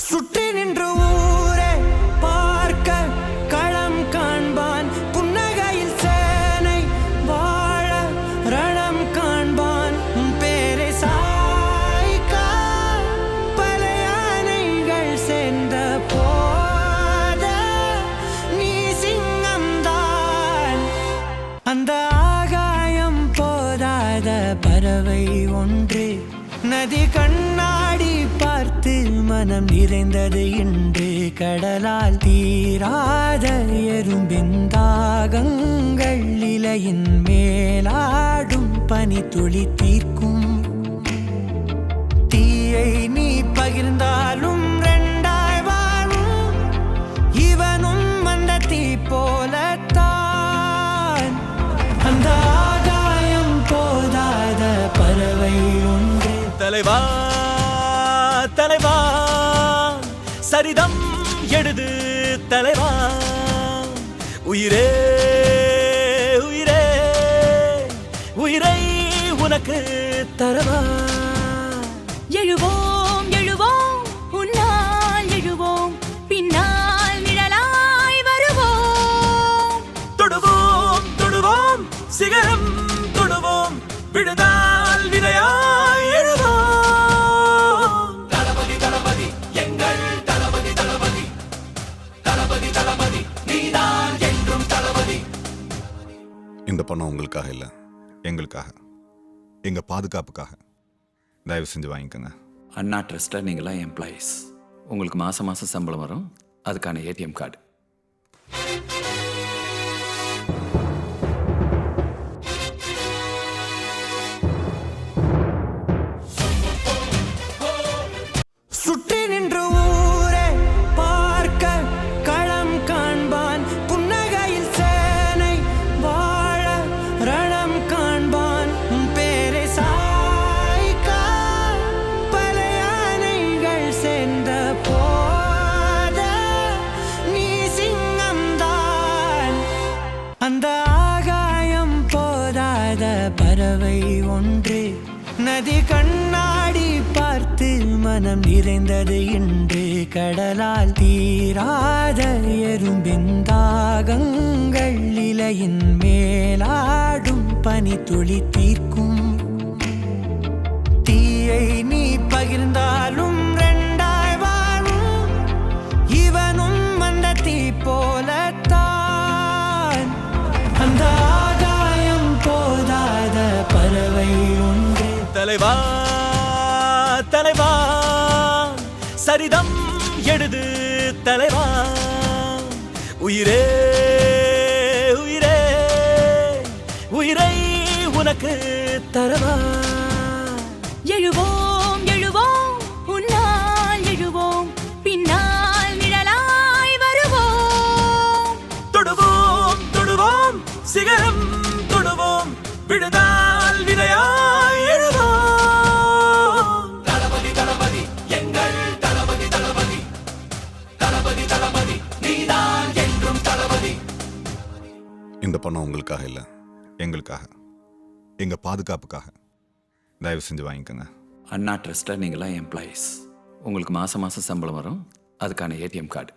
சுற்றி நின்று ஊரே பார்க்க களம் காண்பான், புன்னகையில் சேனை வாழ ரணம் காண்பான். பேரை சாய்க்க பல யானைகள் சேர்ந்த போத நீ சிங்கம்தான். அந்த ஆகாயம் போதாத பறவை ஒன்று நதி கண்ணாடி பார்த்து மனம் நிறைந்தது இன்று. கடலால் தீராத எறும்பின் தாகங்கள் இலையின் மேலாடும் பனி துளி தீர்க்கும். தீயை நீ பகிர்ந்தாலும் ரெண்டாய் வாழும், இவனும் அந்த தீ போலத்தான். அந்த ஆகாயம் போதாத பறவை ஒன்று. தலைவா தலைவா சரிதம் எழுது தலைவா, உயிரே உயிரே உயிரை உனக்கு தரவா. எழுவோம் எழுவோம் உன்னால் எழுவோம், பின்னால் நிழலாய் வருவோம். தொடுவோம் தொடுவோம் சிகரம் தொடுவோம், விழுதால் விதையாய் எழுவோம். தளபதி தளபதி எங்கள் தளபதி தளபதி தளபதி தளபதி நீதான் என்றும் தளபதி. இந்த பணம் உங்களுக்காக இல்லை, எங்களுக்காக, எங்க பாதுகாப்புக்காக. தயவு செஞ்சு வாங்கிக்கோங்க. அண்ணா ட்ரஸ்ட்டில் நீங்களாம் எம்ப்ளாயீஸ், உங்களுக்கு மாதம் மாதம் சம்பளம் வரும். அதுக்கான ஏடிஎம் கார்டு. சுற்றி நின்று ஊரே பார்க்க களம் காண்பான், புன்னகையில் சேனை வாழ ரணம் காண்பான். பேரை சாய்க்க பல யானைகள் சேர்ந்த போத நீ சிங்கம்தான். அந்த ஆகாயம் போதாத பறவை ஒன்று நதி கண்ணாடி பார்த்து மனம் நிறைந்தது இன்று. கடலால் தீராத எறும்பின் தாகங்கள் இலையின் மேலாடும் பனி துளி தீர்க்கும். தீயை நீ பகிர்ந்தாலும் ரெண்டாய் வாழும், இவனும் அந்த தீ போலத்தான். அந்த ஆகாயம் போதாத பறவை ஒன்று. தலைவா தலைவா சரிதம் எழுது தலைவா, உயிரே உயிரே உயிரை உனக்கு தரவா. எழுவோம் எழுவோம் உன்னால் எழுவோம், பின்னால் நிழலாய் வருவோம். தொடுவோம் தொடுவோம் சிகரம் தொடுவோம், விழுதால் விதையாய் எழுவோம். தளபதி தளபதி எங்கள் தளபதி தளபதி தளபதி தளபதி நீதான் என்றும் தளபதி. இந்த பணம் உங்களுக்காக இல்லை, எங்களுக்காக, எங்க பாதுகாப்புக்காக. தயவு செஞ்சு வாங்கிக்கோங்க. அண்ணா ட்ரஸ்ட்டில் நீங்களாம் எம்ப்ளாயீஸ், உங்களுக்கு மாதம் மாதம் சம்பளம் வரும். அதுக்கான ஏடிஎம் கார்டு.